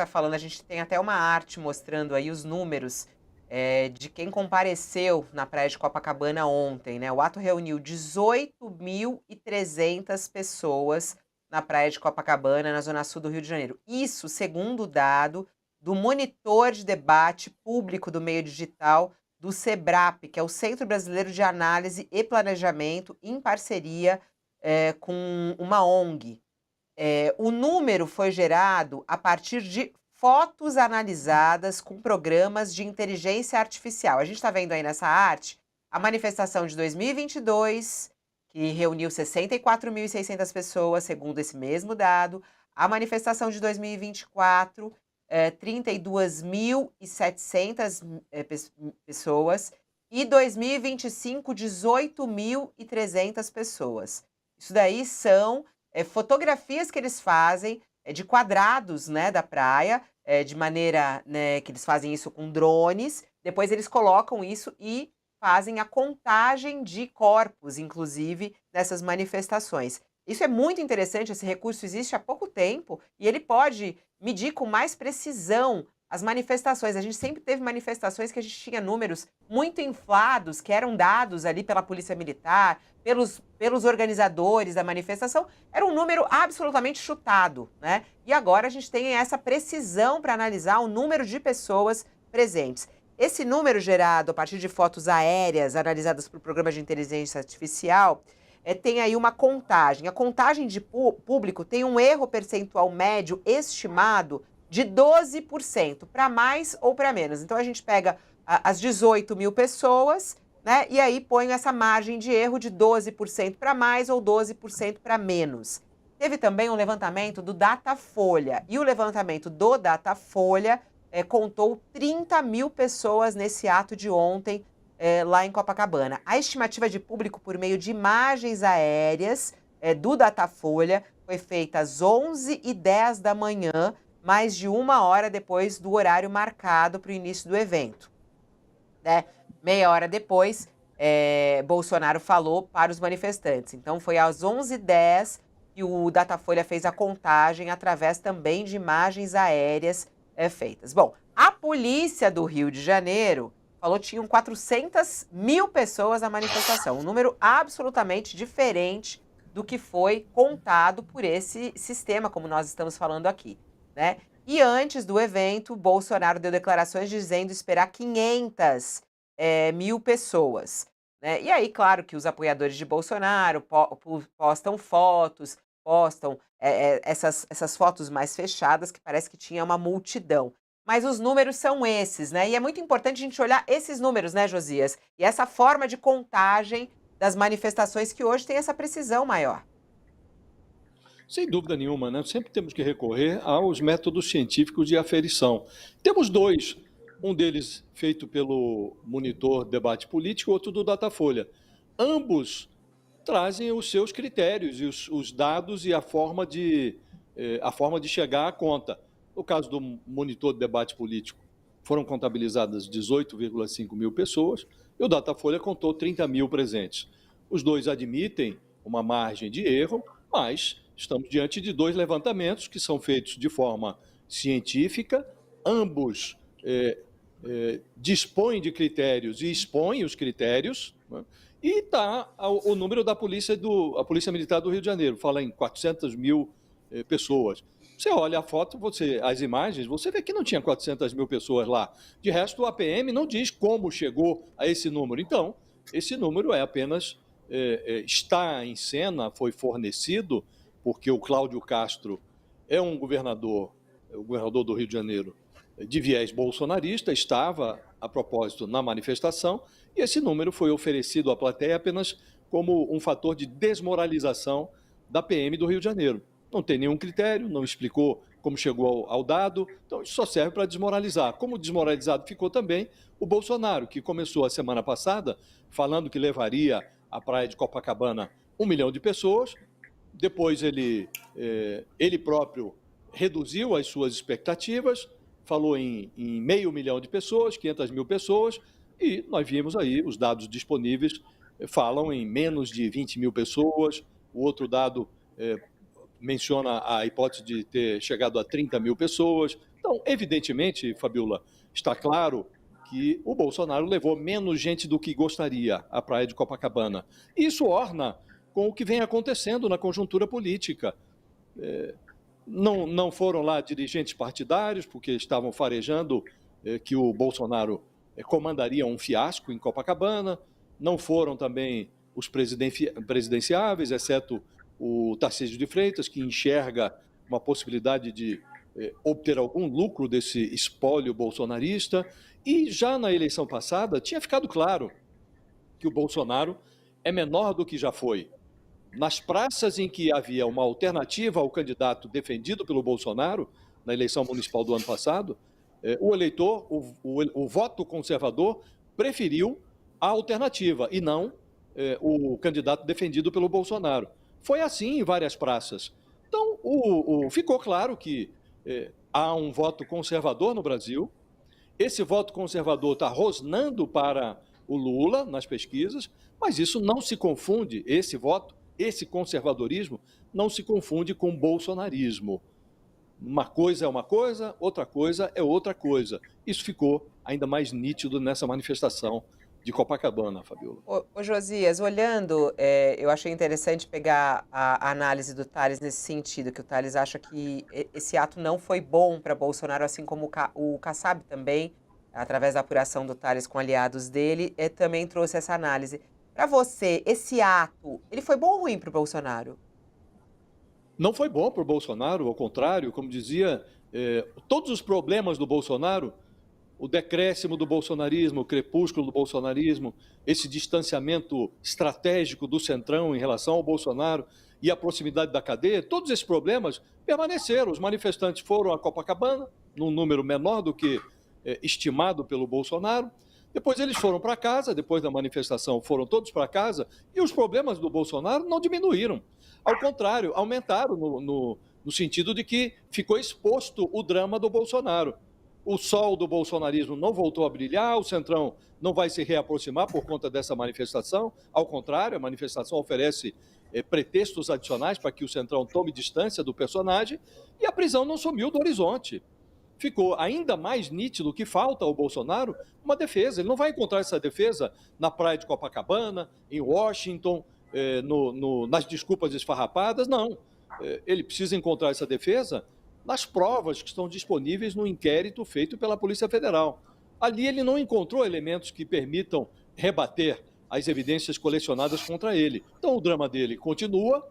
vai falando, a gente tem até uma arte mostrando aí os números de quem compareceu na praia de Copacabana ontem, né? O ato reuniu 18.300 pessoas na praia de Copacabana, na zona sul do Rio de Janeiro. Isso segundo o dado do Monitor de Debate Público do Meio Digital do SEBRAP, que é o Centro Brasileiro de Análise e Planejamento, em parceria com uma ONG. O número foi gerado a partir de fotos analisadas com programas de inteligência artificial. A gente está vendo aí nessa arte a manifestação de 2022, que reuniu 64.600 pessoas, segundo esse mesmo dado. A manifestação de 2024, 32.700 pessoas. E 2025, 18.300 pessoas. Isso daí são fotografias que eles fazem de quadrados, né, da praia, de maneira, né, que eles fazem isso com drones. Depois eles colocam isso e fazem a contagem de corpos, inclusive, nessas manifestações. Isso é muito interessante, esse recurso existe há pouco tempo e ele pode medir com mais precisão as manifestações. A gente sempre teve manifestações que a gente tinha números muito inflados, que eram dados ali pela Polícia Militar, pelos organizadores da manifestação, era um número absolutamente chutado, né? E agora a gente tem essa precisão para analisar o número de pessoas presentes. Esse número gerado a partir de fotos aéreas analisadas por programas de inteligência artificial tem aí uma contagem. A contagem de público tem um erro percentual médio estimado de 12%, para mais ou para menos. Então a gente pega as 18 mil pessoas, né? E aí põe essa margem de erro de 12% para mais ou 12% para menos. Teve também um levantamento do Datafolha, e o levantamento do Datafolha contou 30 mil pessoas nesse ato de ontem lá em Copacabana. A estimativa de público por meio de imagens aéreas do Datafolha foi feita às 11h10 da manhã, mais de 1 hora depois do horário marcado para o início do evento, né? Meia hora depois, Bolsonaro falou para os manifestantes. Então, foi às 11h10 que o Datafolha fez a contagem através também de imagens aéreas feitas. Bom, a polícia do Rio de Janeiro falou que tinham 400 mil pessoas na manifestação, um número absolutamente diferente do que foi contado por esse sistema, como nós estamos falando aqui, né? E antes do evento, Bolsonaro deu declarações dizendo esperar 500 mil pessoas, né? E aí, claro que os apoiadores de Bolsonaro postam fotos, postam essas fotos mais fechadas, que parece que tinha uma multidão. Mas os números são esses, né? E é muito importante a gente olhar esses números, né, Josias? E essa forma de contagem das manifestações que hoje tem essa precisão maior. Sem dúvida nenhuma, né? Sempre temos que recorrer aos métodos científicos de aferição. Temos dois, um deles feito pelo Monitor Debate Político, outro do Datafolha. Ambos trazem os seus critérios e os dados e a forma de chegar à conta. No caso do Monitor Debate Político, foram contabilizadas 18,5 mil pessoas e o Datafolha contou 30 mil presentes. Os dois admitem uma margem de erro, mas estamos diante de dois levantamentos que são feitos de forma científica, ambos dispõem de critérios e expõem os critérios, né? E está o número da polícia, a Polícia Militar do Rio de Janeiro, fala em 400 mil pessoas. Você olha a foto, as imagens, você vê que não tinha 400 mil pessoas lá. De resto, o APM não diz como chegou a esse número. Então, esse número é apenas, está em cena, foi fornecido, porque o Cláudio Castro é um governador, o governador do Rio de Janeiro, de viés bolsonarista, estava, a propósito, na manifestação, e esse número foi oferecido à plateia apenas como um fator de desmoralização da PM do Rio de Janeiro. Não tem nenhum critério, não explicou como chegou ao dado, então isso só serve para desmoralizar. Como desmoralizado ficou também o Bolsonaro, que começou a semana passada falando que levaria à praia de Copacabana 1 milhão de pessoas, depois ele próprio reduziu as suas expectativas, falou em 500 mil de pessoas, 500 mil pessoas, e nós vimos aí os dados disponíveis falam em menos de 20 mil pessoas, o outro dado menciona a hipótese de ter chegado a 30 mil pessoas. Então, evidentemente, Fabiola, está claro que o Bolsonaro levou menos gente do que gostaria à praia de Copacabana. Isso orna com o que vem acontecendo na conjuntura política. Não foram lá dirigentes partidários, porque estavam farejando que o Bolsonaro comandaria um fiasco em Copacabana. Não foram também os presidenciáveis, exceto o Tarcísio de Freitas, que enxerga uma possibilidade de obter algum lucro desse espólio bolsonarista. E já na eleição passada tinha ficado claro que o Bolsonaro é menor do que já foi. Nas praças em que havia uma alternativa ao candidato defendido pelo Bolsonaro, na eleição municipal do ano passado, o eleitor, o voto conservador, preferiu a alternativa e não o candidato defendido pelo Bolsonaro. Foi assim em várias praças. Então, ficou claro que há um voto conservador no Brasil. Esse voto conservador está rosnando para o Lula nas pesquisas, mas isso não se confunde, esse voto, esse conservadorismo, não se confunde com bolsonarismo. Uma coisa é uma coisa, outra coisa é outra coisa. Isso ficou ainda mais nítido nessa manifestação de Copacabana, Fabiola. Ô Josias, olhando, eu achei interessante pegar a análise do Thales nesse sentido, que o Thales acha que esse ato não foi bom para Bolsonaro, assim como o Kassab também, através da apuração do Thales com aliados dele, também trouxe essa análise. Para você, esse ato, ele foi bom ou ruim para o Bolsonaro? Não foi bom para o Bolsonaro, ao contrário, como dizia, todos os problemas do Bolsonaro, o decréscimo do bolsonarismo, o crepúsculo do bolsonarismo, esse distanciamento estratégico do Centrão em relação ao Bolsonaro e a proximidade da cadeia, todos esses problemas permaneceram. Os manifestantes foram a Copacabana, num número menor do que estimado pelo Bolsonaro. Depois eles foram para casa, depois da manifestação foram todos para casa, e os problemas do Bolsonaro não diminuíram. Ao contrário, aumentaram no sentido de que ficou exposto o drama do Bolsonaro. O sol do bolsonarismo não voltou a brilhar, o Centrão não vai se reaproximar por conta dessa manifestação. Ao contrário, a manifestação oferece pretextos adicionais para que o Centrão tome distância do personagem, e a prisão não sumiu do horizonte. Ficou ainda mais nítido que falta ao Bolsonaro uma defesa. Ele não vai encontrar essa defesa na praia de Copacabana, em Washington, nas desculpas esfarrapadas, não. Ele precisa encontrar essa defesa nas provas que estão disponíveis no inquérito feito pela Polícia Federal. Ali ele não encontrou elementos que permitam rebater as evidências colecionadas contra ele. Então o drama dele continua,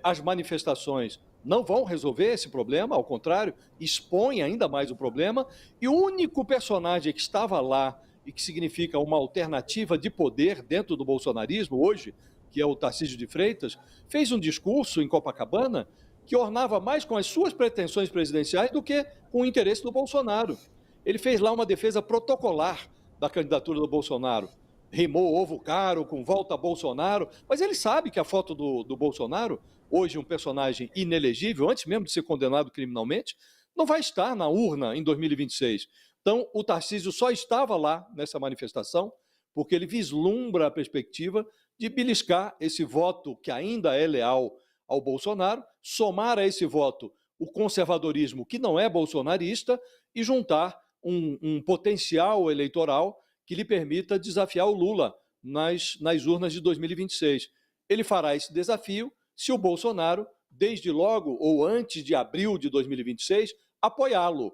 as manifestações não vão resolver esse problema, ao contrário, expõe ainda mais o problema, e o único personagem que estava lá e que significa uma alternativa de poder dentro do bolsonarismo hoje, que é o Tarcísio de Freitas, fez um discurso em Copacabana que ornava mais com as suas pretensões presidenciais do que com o interesse do Bolsonaro. Ele fez lá uma defesa protocolar da candidatura do Bolsonaro. Rimou ovo caro com volta a Bolsonaro, mas ele sabe que a foto do Bolsonaro, hoje um personagem inelegível, antes mesmo de ser condenado criminalmente, não vai estar na urna em 2026. Então, o Tarcísio só estava lá nessa manifestação porque ele vislumbra a perspectiva de beliscar esse voto que ainda é leal ao Bolsonaro, somar a esse voto o conservadorismo que não é bolsonarista e juntar um potencial eleitoral que lhe permita desafiar o Lula nas urnas de 2026. Ele fará esse desafio se o Bolsonaro, desde logo ou antes de abril de 2026, apoiá-lo.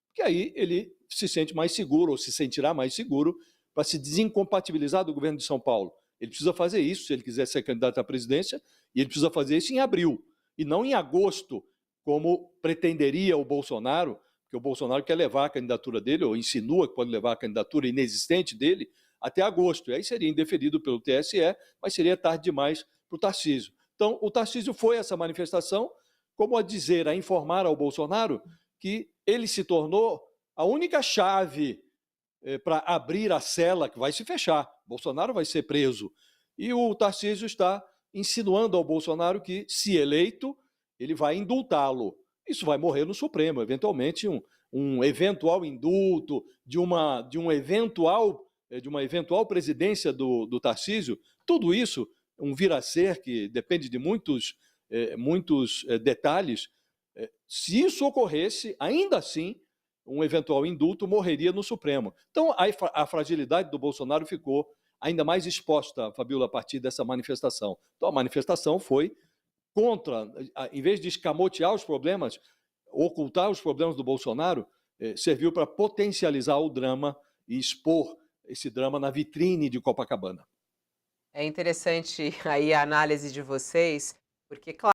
Porque aí ele se sente mais seguro, ou se sentirá mais seguro, para se desincompatibilizar do governo de São Paulo. Ele precisa fazer isso se ele quiser ser candidato à presidência, e ele precisa fazer isso em abril, e não em agosto, como pretenderia o Bolsonaro, porque o Bolsonaro quer levar a candidatura dele, ou insinua que pode levar a candidatura inexistente dele, até agosto. E aí seria indeferido pelo TSE, mas seria tarde demais para o Tarcísio. Então, o Tarcísio foi a essa manifestação como a dizer, a informar ao Bolsonaro que ele se tornou a única chave para abrir a cela que vai se fechar. Bolsonaro vai ser preso. E o Tarcísio está insinuando ao Bolsonaro que, se eleito, ele vai indultá-lo. Isso vai morrer no Supremo, eventualmente um eventual indulto de uma eventual presidência do Tarcísio. Tudo isso, um vir a ser que depende de muitos muitos detalhes. Se isso ocorresse, ainda assim, um eventual indulto morreria no Supremo. Então, a fragilidade do Bolsonaro ficou ainda mais exposta, Fabíola, a partir dessa manifestação. Então, a manifestação foi contra, em vez de escamotear os problemas, ocultar os problemas do Bolsonaro, serviu para potencializar o drama e expor esse drama na vitrine de Copacabana. É interessante aí a análise de vocês, porque,